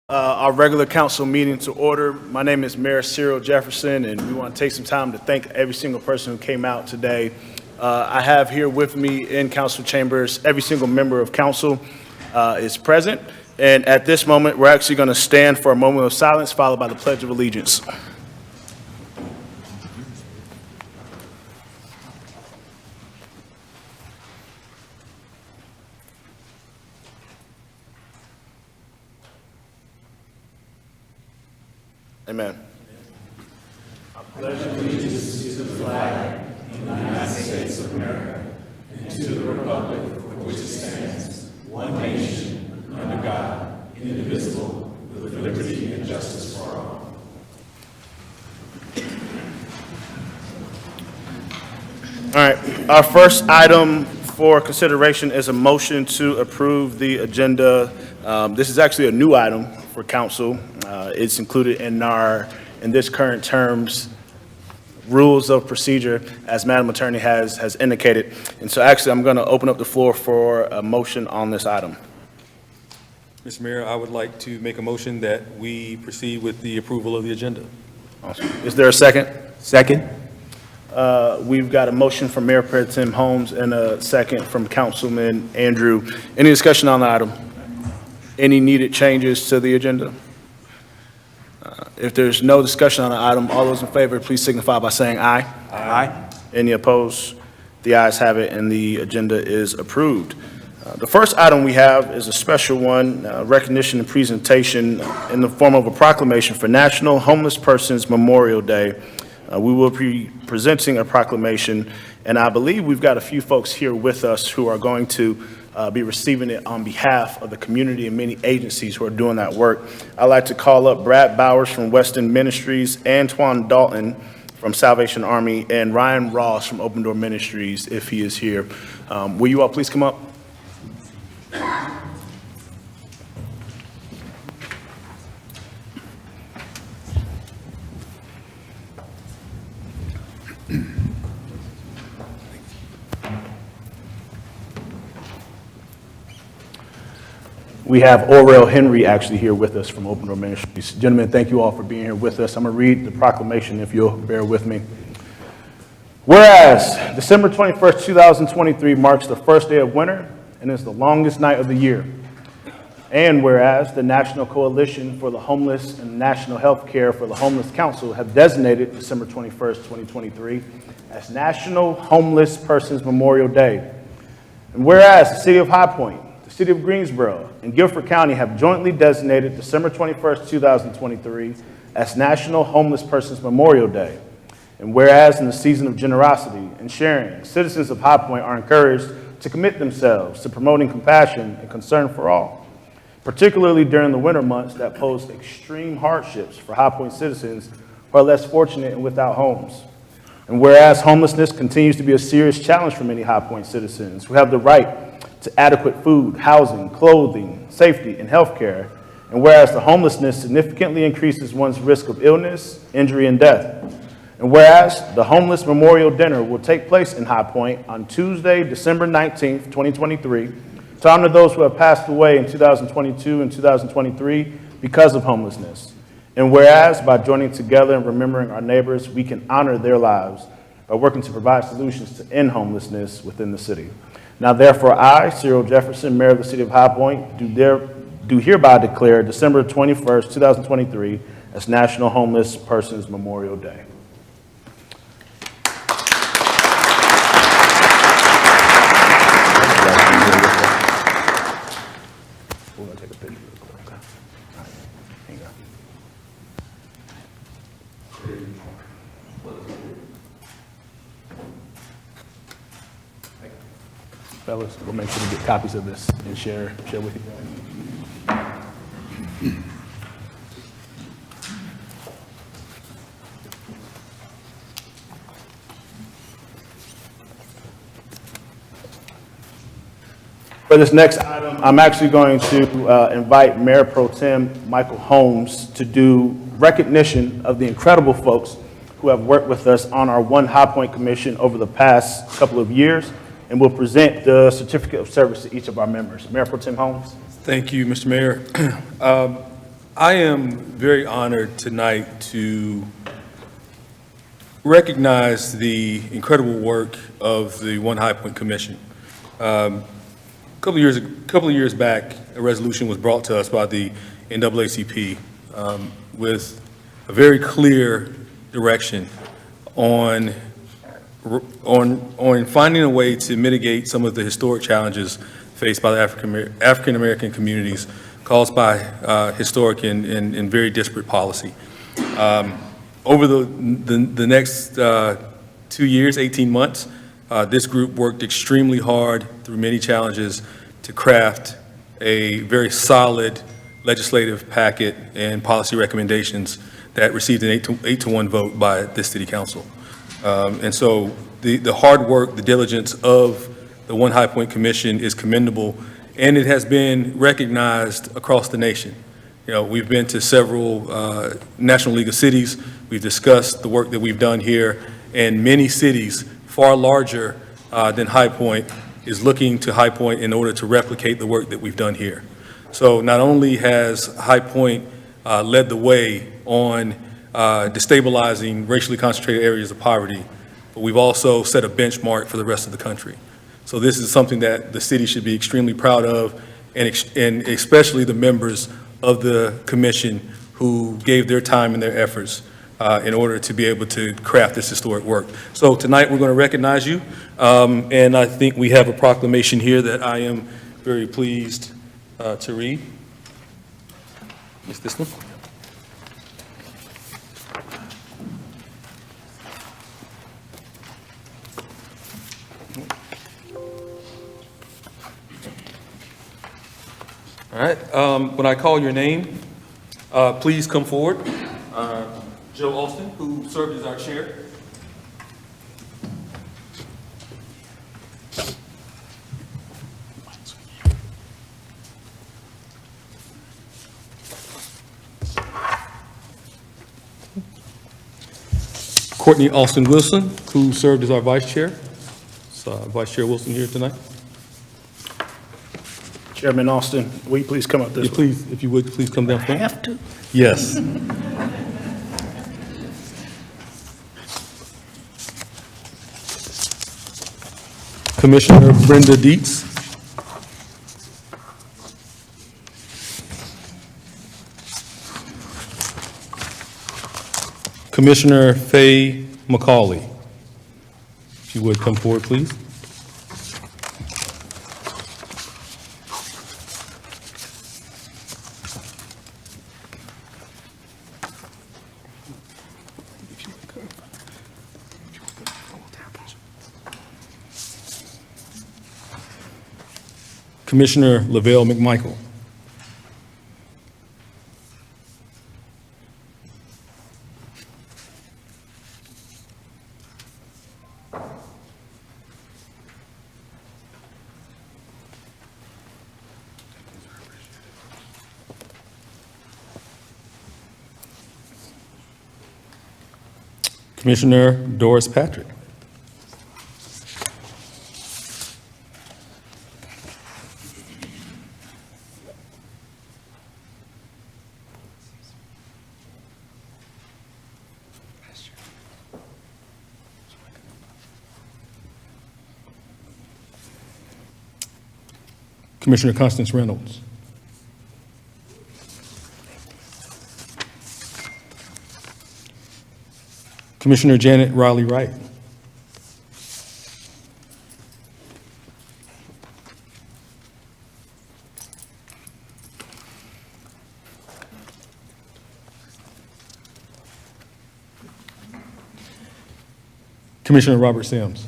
Our regular council meeting to order. My name is Mayor Cyril Jefferson, and we want to take some time to thank every single person who came out today. I have here with me in council chambers, every single member of council is present. And at this moment, we're actually going to stand for a moment of silence, followed by the Pledge of Allegiance. Amen. I pledge allegiance to the flag of the United States of America and to the republic for which it stands, one nation, under God, indivisible, with liberty and justice for all. All right. Our first item for consideration is a motion to approve the agenda. This is actually a new item for council. It's included in this current term's rules of procedure, as Madam Attorney has indicated. And so actually, I'm going to open up the floor for a motion on this item. Mr. Mayor, I would like to make a motion that we proceed with the approval of the agenda. Awesome. Is there a second? Second. We've got a motion from Mayor Pro Tem Holmes and a second from Councilman Andrew. Any discussion on the item? Any needed changes to the agenda? If there's no discussion on the item, all those in favor, please signify by saying aye. Aye. Any opposed? The ayes have it, and the agenda is approved. The first item we have is a special one, recognition and presentation in the form of a proclamation for National Homeless Persons Memorial Day. We will be presenting a proclamation, and I believe we've got a few folks here with us who are going to be receiving it on behalf of the community and many agencies who are doing that work. I'd like to call up Brad Bowers from Weston Ministries, Antoine Dalton from Salvation Army, and Ryan Ross from Open Door Ministries, if he is here. Will you all please come up? We have Orrell Henry actually here with us from Open Door Ministries. Gentlemen, thank you all for being here with us. I'm going to read the proclamation if you'll bear with me. Whereas December 21st, 2023 marks the first day of winter and is the longest night of the year. And whereas the National Coalition for the Homeless and National Health Care for the Homeless Council have designated December 21st, 2023 as National Homeless Persons Memorial Day. And whereas the City of High Point, the City of Greensboro, and Guilford County have jointly designated December 21st, 2023 as National Homeless Persons Memorial Day. And whereas in the season of generosity and sharing, citizens of High Point are encouraged to commit themselves to promoting compassion and concern for all, particularly during the winter months that pose extreme hardships for High Point citizens who are less fortunate and without homes. And whereas homelessness continues to be a serious challenge for many High Point citizens who have the right to adequate food, housing, clothing, safety, and health care. And whereas the homelessness significantly increases one's risk of illness, injury, and death. And whereas the Homeless Memorial Dinner will take place in High Point on Tuesday, December 19th, 2023, to honor those who have passed away in 2022 and 2023 because of homelessness. And whereas by joining together and remembering our neighbors, we can honor their lives by working to provide solutions to end homelessness within the city. Now, therefore, I, Cyril Jefferson, Mayor of the City of High Point, do hereby declare December 21st, 2023 as National Homeless Persons Memorial Day. We're going to take a picture real quick. Okay? All right. Here you go. Fellas, we'll make sure to get copies of this and share with you guys. For this next item, I'm actually going to invite Mayor Pro Tem Michael Holmes to do recognition of the incredible folks who have worked with us on our One High Point Commission over the past couple of years, and we'll present the certificate of service to each of our members. Mayor Pro Tem Holmes. Thank you, Mr. Mayor. I am very honored tonight to recognize the incredible work of the One High Point Commission. A couple of years back, a resolution was brought to us by the NAACP with a very clear direction on finding a way to mitigate some of the historic challenges faced by the African American communities caused by historic and very disparate policy. Over the next 2 years, 18 months, this group worked extremely hard through many challenges to craft a very solid legislative packet and policy recommendations that received an 8-to-1 vote by this city council. And so the hard work, the diligence of the One High Point Commission is commendable, and it has been recognized across the nation. You know, we've been to several National League of Cities. We've discussed the work that we've done here, and many cities far larger than High Point is looking to High Point in order to replicate the work that we've done here. So not only has High Point led the way on destabilizing racially concentrated areas of poverty, but we've also set a benchmark for the rest of the country. So this is something that the city should be extremely proud of, and especially the members of the commission who gave their time and their efforts in order to be able to craft this historic work. So tonight we're going to recognize you, and I think we have a proclamation here that I am very pleased to read. Is this one? All right, when I call your name, please come forward. Joe Alston, who served as our chair. Courtney Alston Wilson, who served as our vice chair. So, Vice Chair Wilson here tonight. Chairman Austin, will you please come up this Yeah, way? please, if you would, please come down front. Have to? Yes. Commissioner Brenda Dietz. Commissioner Faye McCauley. If you would come forward, please. Commissioner Lavelle McMichael. Commissioner Doris Patrick. Commissioner Constance Reynolds. Commissioner Janet Riley Wright. Commissioner Robert Sims.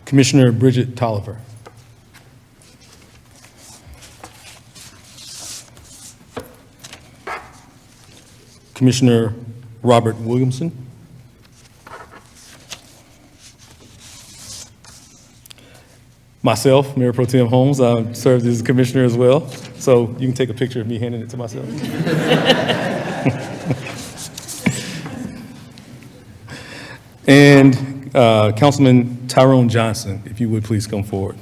Commissioner Bridget Tolliver. Commissioner Robert Williamson. Myself, Mayor Pro Tem Holmes, I served as a commissioner as well, so you can take a picture of me handing it to myself. And Councilman Tyrone Johnson, if you would please come forward.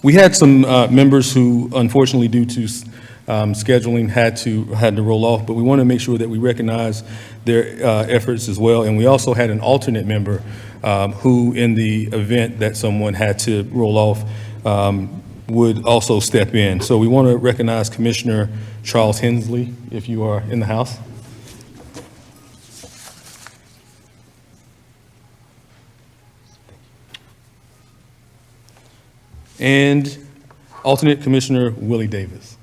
We had some members who, unfortunately, due to scheduling, had to roll off, but we want to make sure that we recognize their efforts as well. And we also had an alternate member who, in the event that someone had to roll off, would also step in. So we want to recognize Commissioner Charles Hensley, if you are in the house. And alternate Commissioner Willie Davis.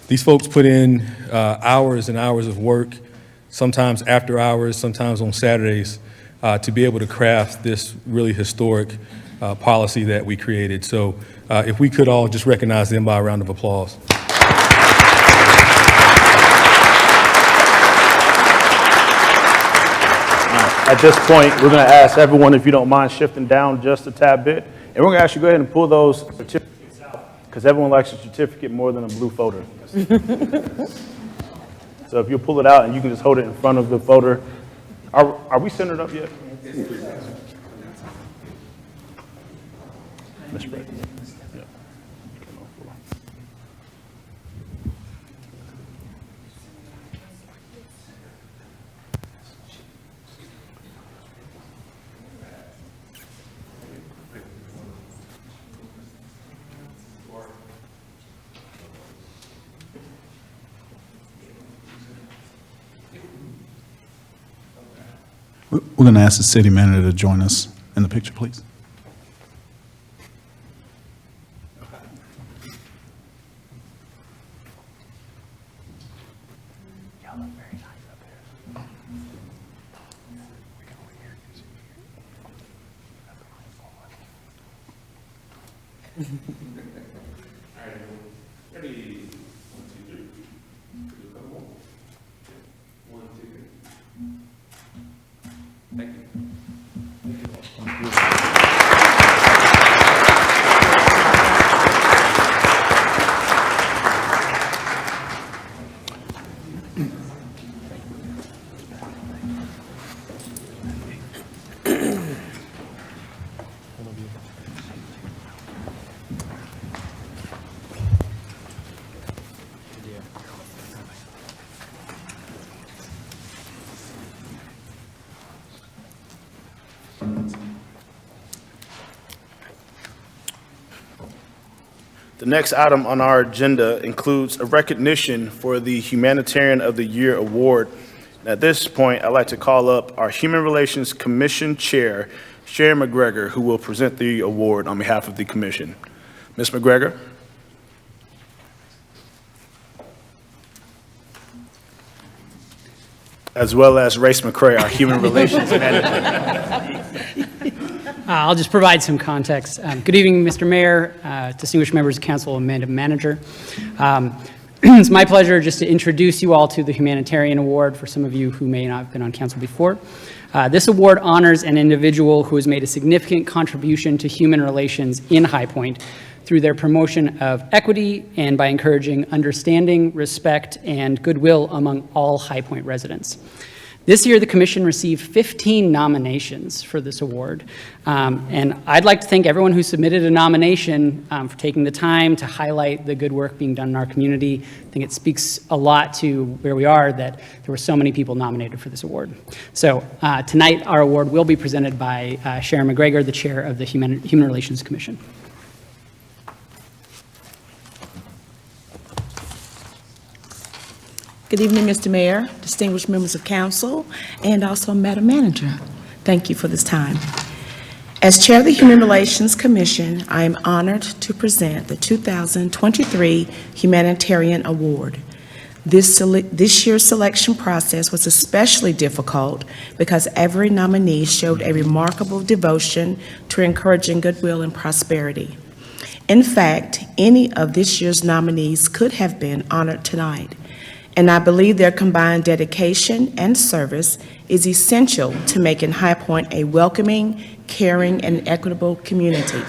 These folks put in hours and hours of work, sometimes after hours, sometimes on Saturdays, to be able to craft this really historic policy that we created. So if we could all just recognize them by a round of applause. At this point, we're going to ask everyone, if you don't mind shifting down just a tad bit, and we're going to ask you to go ahead and pull those certificates out, because everyone likes a certificate more than a blue folder. So if you'll pull it out and you can just hold it in front of the folder. Are we centered up yet? Ms. Brett. Yeah. We're going to ask the city manager to join us in the picture, please. The next item on our agenda includes a recognition for the Humanitarian of the Year Award. And at this point, I'd like to call up our Human Relations Commission Chair, Sharon McGregor, who will present the award on behalf of the Commission. Ms. McGregor. As well as Race McCray, our Human Relations Manager. I'll just provide some context. Good evening, Mr. Mayor, distinguished members of council, and Madam Manager. It's my pleasure just to introduce you all to the Humanitarian Award for some of you who may not have been on council before. This award honors an individual who has made a significant contribution to human relations in High Point through their promotion of equity and by encouraging understanding, respect, and goodwill among all High Point residents. This year, the Commission received 15 nominations for this award, and I'd like to thank everyone who submitted a nomination for taking the time to highlight the good work being done in our community. I think it speaks a lot to where we are that there were so many people nominated for this award. So tonight, our award will be presented by Sharon McGregor, the Chair of the Human Relations Commission. Good evening, Mr. Mayor, distinguished members of council, and also Madam Manager. Thank you for this time. As Chair of the Human Relations Commission, I am honored to present the 2023 Humanitarian Award. This year's selection process was especially difficult because every nominee showed a remarkable devotion to encouraging goodwill and prosperity. In fact, any of this year's nominees could have been honored tonight, and I believe their combined dedication and service is essential to making High Point a welcoming, caring, and equitable community.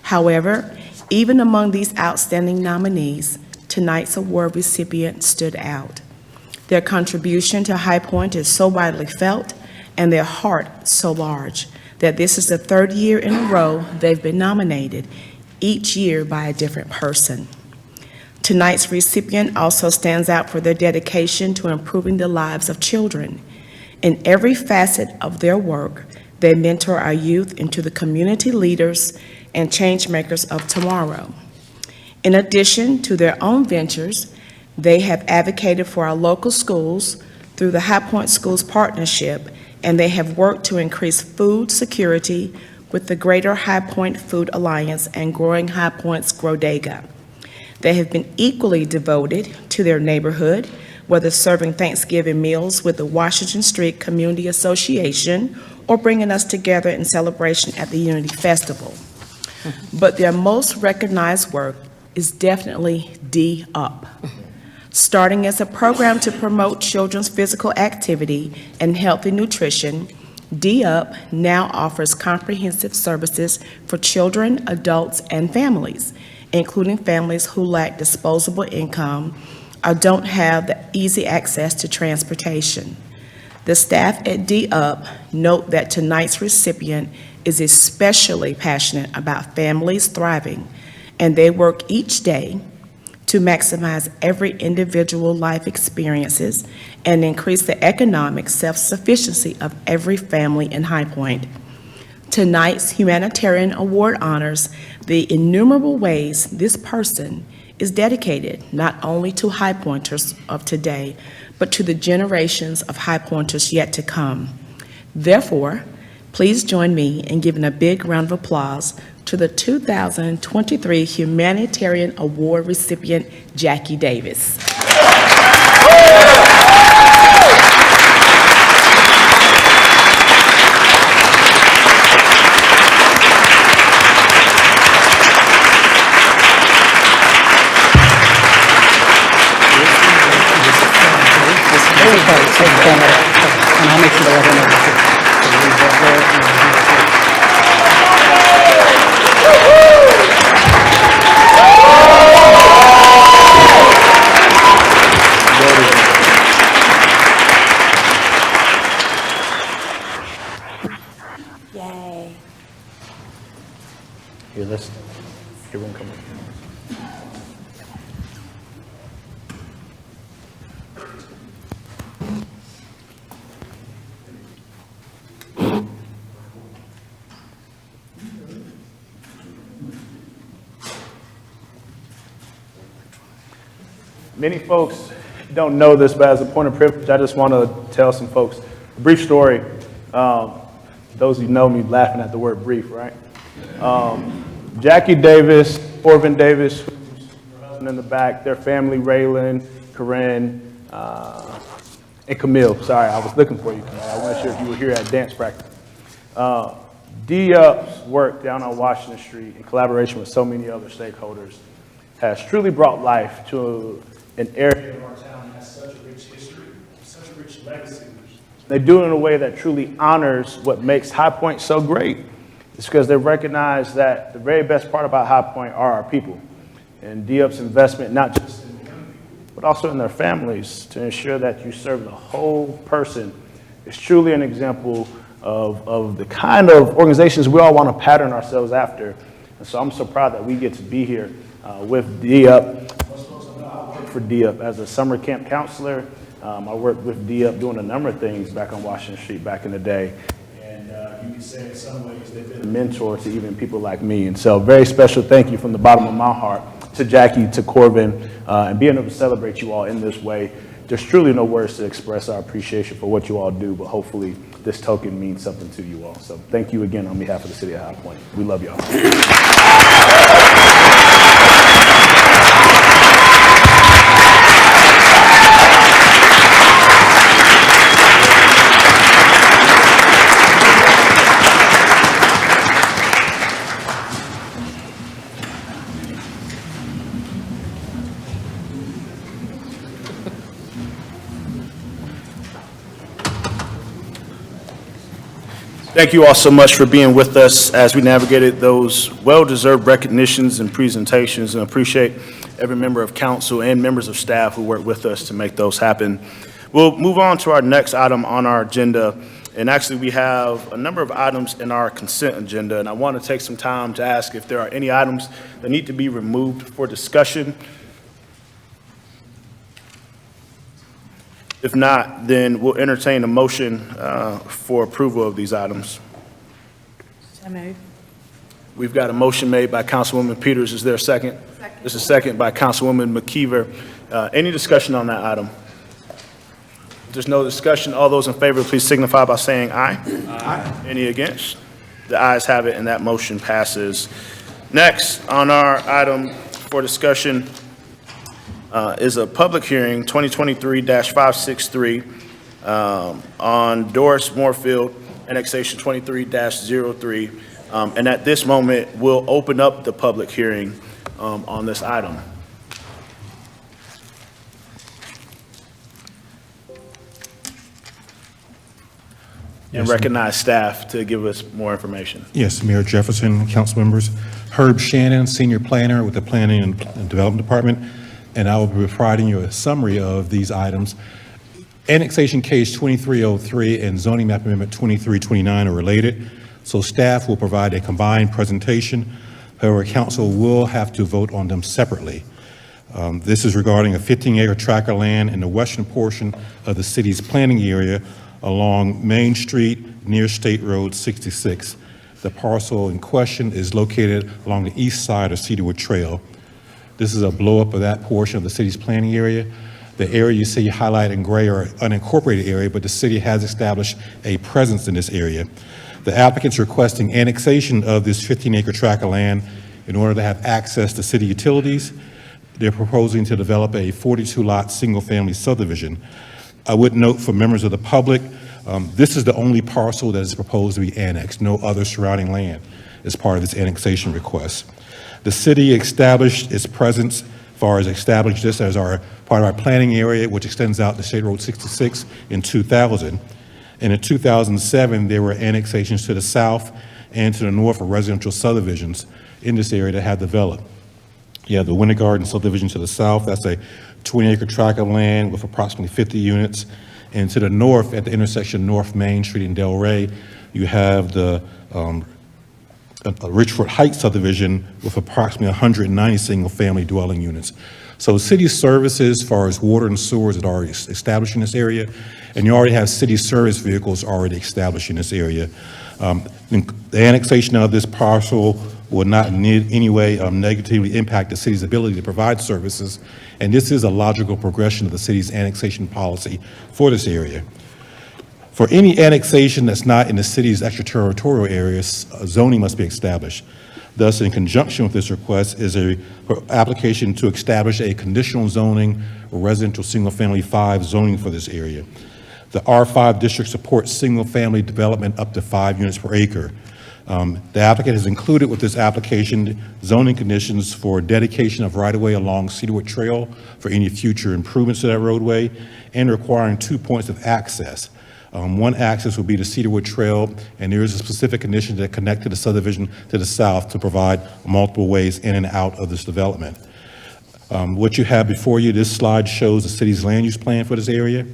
However, even among these outstanding nominees, tonight's award recipient stood out. Their contribution to High Point is so widely felt and their heart so large that this is the third year in a row they've been nominated, each year by a different person. Tonight's recipient also stands out for their dedication to improving the lives of children. In every facet of their work, they mentor our youth into the community leaders and change makers of tomorrow. In addition to their own ventures, they have advocated for our local schools through the High Point Schools Partnership, and they have worked to increase food security with the Greater High Point Food Alliance and Growing High Point's Grodega. They have been equally devoted to their neighborhood, whether serving Thanksgiving meals with the Washington Street Community Association or bringing us together in celebration at the Unity Festival. But their most recognized work is definitely D Up. Starting as a program to promote children's physical activity and healthy nutrition, D Up now offers comprehensive services for children, adults, and families, including families who lack disposable income or don't have the easy access to transportation. The staff at D Up note that tonight's recipient is especially passionate about families thriving, and they work each day to maximize every individual life experiences and increase the economic self-sufficiency of every family in High Point. Tonight's humanitarian award honors the innumerable ways this person is dedicated not only to High Pointers of today, but to the generations of High Pointers yet to come. Therefore, please join me in giving a big round of applause to the 2023 Humanitarian Award recipient, Jackie Davis. And I'll make sure to let her know. Yay. Here, everyone come up. Many folks don't know this, but as a point of privilege, I just want to tell some folks a brief story. Those who know me laughing at the word brief, right? Jackie Davis, Orvin Davis, her husband in the back, their family, Raylan, Corinne, and Camille. Sorry, I was looking for you, Camille. I wasn't sure if you were here at dance practice. D-Up's work down on Washington Street in collaboration with so many other stakeholders has truly brought life to an area of our town that has such a rich history, such a rich legacy. They do it in a way that truly honors what makes High Point so great. It's because they recognize that the very best part about High Point are our people. And D-Up's investment, not just in the young people, but also in their families, to ensure that you serve the whole person, is truly an example of the kind of organizations we all want to pattern ourselves after. And so I'm so proud that we get to be here with D-Up. For D-Up as a summer camp counselor. I worked with D-Up doing a number of things back on Washington Street back in the day. And you can say in some ways they've been a mentor to even people like me. And so very special thank you from the bottom of my heart to Jackie, to Corbin, and being able to celebrate you all in this way. There's truly no words to express our appreciation for what you all do, but hopefully this token means something to you all. So thank you again on behalf of the City of High Point. We love y'all. Thank you all so much for being with us as we navigated those well-deserved recognitions and presentations, and appreciate every member of council and members of staff who worked with us to make those happen. We'll move on to our next item on our agenda, and actually we have a number of items in our consent agenda, and I want to take some time to ask if there are any items that need to be removed for discussion. If not, then we'll entertain a motion for approval of these items. So moved. We've got a motion made by Councilwoman Peters. Is there a second? Second. There's a second by Councilwoman McKeever. Any discussion on that item? If there's no discussion, all those in favor, please signify by saying aye. Aye. Any against? The ayes have it, and that motion passes. Next, on our item for discussion is a public hearing, 2023-563, on Doris Moorfield, annexation 23-03. And at this moment, we'll open up the public hearing on this item. And recognize staff to give us more information. Yes, Mayor Jefferson, council members. Herb Shannon, Senior Planner with the Planning and Development Department, and I will be providing you a summary of these items. Annexation Case 2303 and Zoning Map Amendment 2329 are related, so staff will provide a combined presentation. However, council will have to vote on them separately. This is regarding a 15-acre tract of land in the western portion of the city's planning area along Main Street near State Road 66. The parcel in question is located along the east side of Cedarwood Trail. This is a blow-up of that portion of the city's planning area. The area you see highlighted in gray are unincorporated area, but the city has established a presence in this area. The applicant's requesting annexation of this 15-acre tract of land in order to have access to city utilities. They're proposing to develop a 42-lot single-family subdivision. I would note for members of the public, this is the only parcel that is proposed to be annexed. No other surrounding land is part of this annexation request. The city established its presence, as far as established this as part of our planning area, which extends out to State Road 66 in 2000. And in 2007, there were annexations to the south and to the north of residential subdivisions in this area that had developed. You have the Winter Garden subdivision to the south. That's a 20-acre tract of land with approximately 50 units. And to the north, at the intersection North Main Street and Delray, you have the Richford Heights subdivision with approximately 190 single-family dwelling units. So city services, as far as water and sewers, are already established in this area, and you already have city service vehicles already established in this area. The annexation of this parcel will not in any way negatively impact the city's ability to provide services, and this is a logical progression of the city's annexation policy for this area. For any annexation that's not in the city's extraterritorial areas, zoning must be established. Thus, in conjunction with this request is an application to establish a conditional zoning or residential single-family 5 zoning for this area. The R5 district supports single-family development up to 5 units per acre. The applicant has included with this application zoning conditions for dedication of right-of-way along Cedarwood Trail for any future improvements to that roadway, and requiring 2 points of access. One access will be the Cedarwood Trail, and there is a specific condition that connect to the subdivision to the south to provide multiple ways in and out of this development. What you have before you, this slide shows the city's land use plan for this area.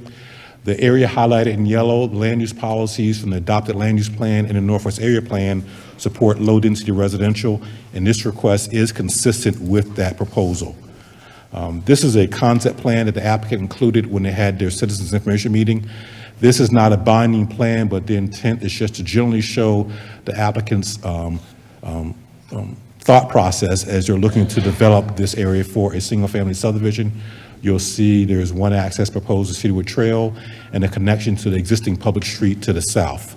The area highlighted in yellow, land use policies from the adopted land use plan and the Northwest Area Plan support low-density residential, and this request is consistent with that proposal. This is a concept plan that the applicant included when they had their citizens information meeting. This is not a binding plan, but the intent is just to generally show the applicant's thought process as they're looking to develop this area for a single-family subdivision. You'll see there's one access proposed to Cedarwood Trail and a connection to the existing public street to the south.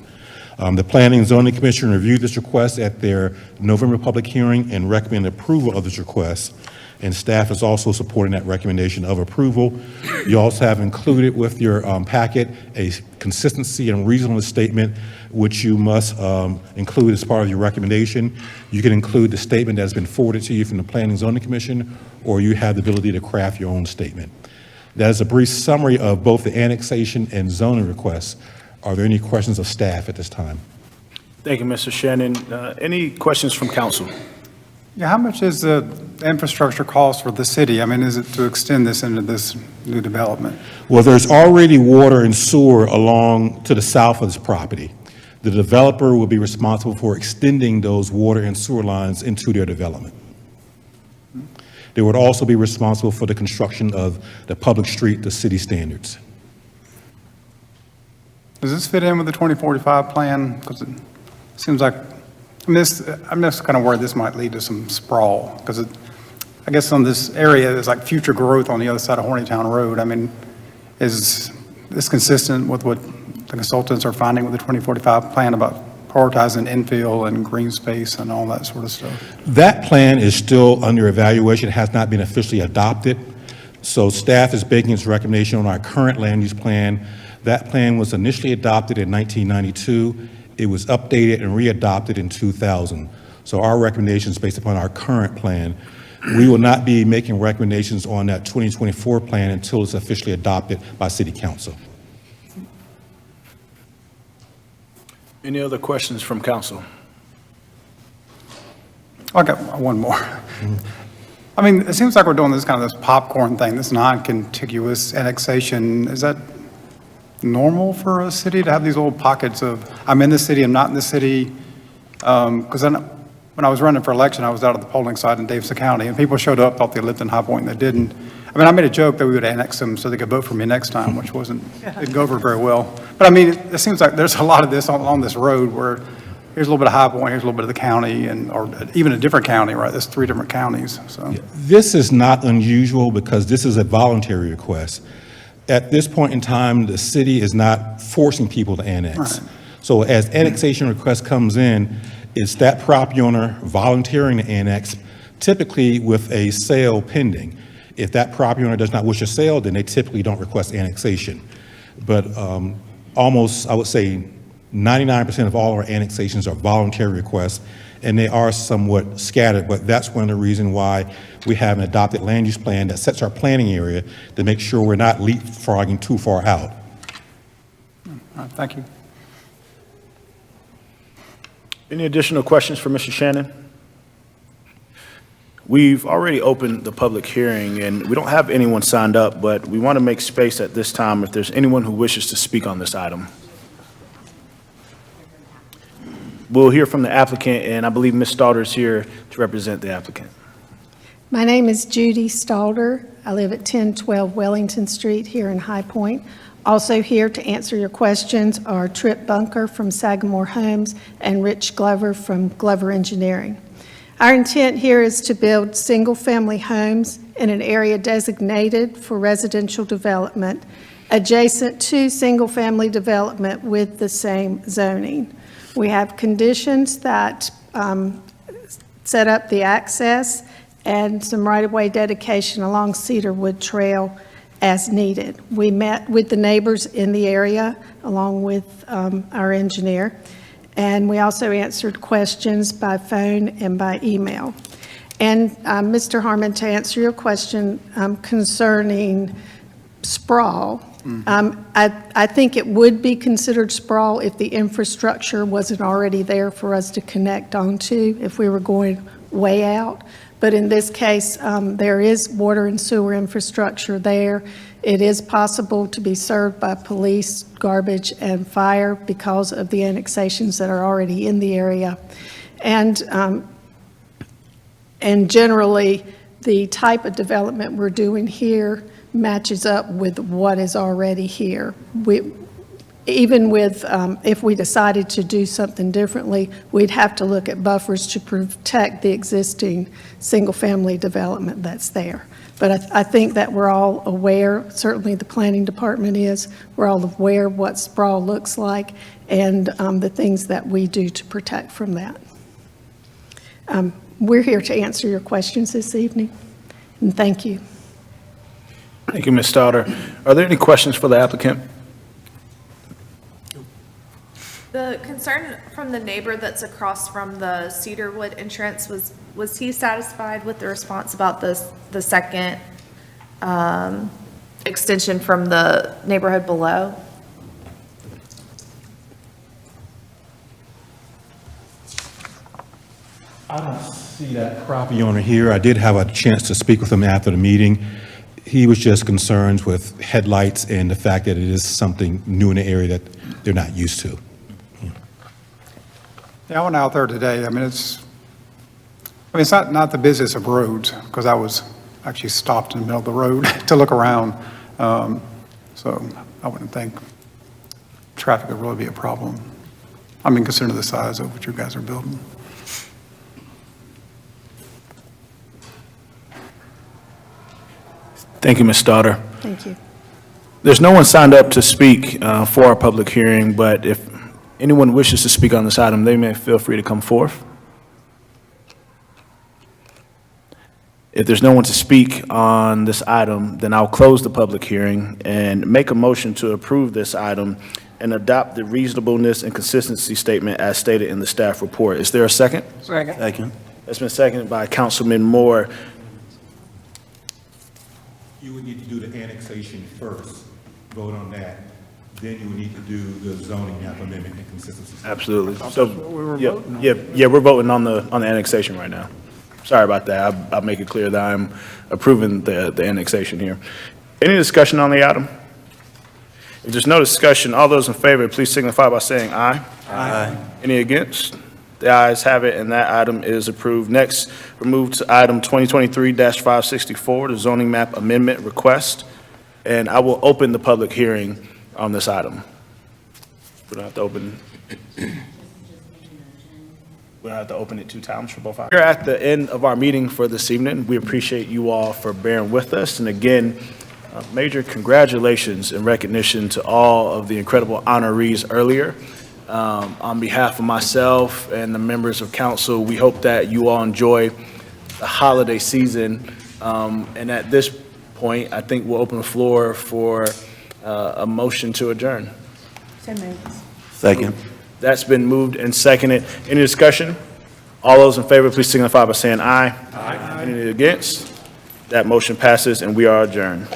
The Planning and Zoning Commission reviewed this request at their November public hearing and recommended approval of this request. And staff is also supporting that recommendation of approval. You also have included with your packet a consistency and reasonableness statement, which you must include as part of your recommendation. You can include the statement that has been forwarded to you from the Planning and Zoning Commission, or you have the ability to craft your own statement. That is a brief summary of both the annexation and zoning requests. Are there any questions of staff at this time? Thank you, Mr. Shannon. Any questions from council? Yeah, how much is the infrastructure cost for the city? I mean, is it to extend this into this new development? Well, there's already water and sewer along to the south of this property. The developer will be responsible for extending those water and sewer lines into their development. They would also be responsible for the construction of the public street to city standards. Does this fit in with the 2045 plan? Because it seems like, I'm just kind of worried this might lead to some sprawl, because I guess on this area, there's like future growth on the other side of Hornytown Road. I mean, is this consistent with what the consultants are finding with the 2045 plan about prioritizing infill and green space and all that sort of stuff? That plan is still under evaluation, it has not been officially adopted. So staff is making its recommendation on our current land use plan. That plan was initially adopted in 1992. It was updated and readopted in 2000. So our recommendation is based upon our current plan. We will not be making recommendations on that 2024 plan until it's officially adopted by City Council. Any other questions from council? I got one more. I mean, it seems like we're doing this kind of this popcorn thing, this non-contiguous annexation. Is that normal for a city to have these little pockets of, I'm in the city, I'm not in the city? Because when I was running for election, I was out at the polling site in Davidson County, and people showed up, thought they lived in High Point, and they didn't. I mean, I made a joke that we would annex them so they could vote for me next time, which didn't go over very well. But I mean, it seems like there's a lot of this on this road where here's a little bit of High Point, here's a little bit of the county, or even a different county, right? There's 3 different counties, so. This is not unusual because this is a voluntary request. At this point in time, the city is not forcing people to annex. Right. So as annexation request comes in, it's that property owner volunteering to annex, typically with a sale pending. If that property owner does not wish to sell, then they typically don't request annexation. But almost, I would say, 99% of all our annexations are voluntary requests, and they are somewhat scattered, but that's one of the reasons why we have an adopted land use plan that sets our planning area to make sure we're not leapfrogging too far out. All right, thank you. Any additional questions for Mr. Shannon? We've already opened the public hearing, and we don't have anyone signed up, but we want to make space at this time if there's anyone who wishes to speak on this item. We'll hear from the applicant, and I believe Ms. Stalder is here to represent the applicant. My name is Judy Stalder. I live at 1012 Wellington Street here in High Point. Also here to answer your questions are Trip Bunker from Sagamore Homes and Rich Glover from Glover Engineering. Our intent here is to build single-family homes in an area designated for residential development adjacent to single-family development with the same zoning. We have conditions that set up the access and some right-of-way dedication along Cedarwood Trail as needed. We met with the neighbors in the area along with our engineer, and we also answered questions by phone and by email. And Mr. Harmon, to answer your question concerning sprawl, I think it would be considered sprawl if the infrastructure wasn't already there for us to connect onto, if we were going way out. But in this case, there is water and sewer infrastructure there. It is possible to be served by police, garbage, and fire because of the annexations that are already in the area. And generally, the type of development we're doing here matches up with what is already here. Even with, if we decided to do something differently, we'd have to look at buffers to protect the existing single-family development that's there. But I think that we're all aware, certainly the planning department is, we're all aware of what sprawl looks like and the things that we do to protect from that. We're here to answer your questions this evening, and thank you. Thank you, Ms. Stalder. Are there any questions for the applicant? The concern from the neighbor that's across from the Cedarwood entrance, was he satisfied with the response about the second extension from the neighborhood below? I don't see that property owner here. I did have a chance to speak with him after the meeting. He was just concerned with headlights and the fact that it is something new in the area that they're not used to. Yeah, I went out there today. I mean, it's not the busiest of roads, because I was actually stopped in the middle of the road to look around. So I wouldn't think traffic would really be a problem. I mean, considering the size of what you guys are building. Thank you, Ms. Stauder. Thank you. There's no one signed up to speak for our public hearing, but if anyone wishes to speak on this item, they may feel free to come forth. If there's no one to speak on this item, then I'll close the public hearing and make a motion to approve this item and adopt the reasonableness and consistency statement as stated in the staff report. Is there a second? Second. It's been seconded by Councilman Moore. You would need to do the annexation first, vote on that. Then you would need to do the zoning map amendment and consistency. Absolutely. So, yeah, we're voting on the annexation right now. Sorry about that. I'll make it clear that I'm approving the annexation here. Any discussion on the item? If there's no discussion, all those in favor, please signify by saying aye. Aye. Any against? The ayes have it, and that item is approved. Next, we move to item 2023-564, the zoning map amendment request, and I will open the public hearing on this item. We don't have to open. We don't have to open it 2 times for both items. We're at the end of our meeting for this evening. We appreciate you all for bearing with us, and again, major congratulations and recognition to all of the incredible honorees earlier. On behalf of myself and the members of council, we hope that you all enjoy the holiday season. And at this point, I think we'll open the floor for a motion to adjourn. Second. That's been moved and seconded. Any discussion? All those in favor, please signify by saying aye. Aye. Any against? That motion passes, and we are adjourned.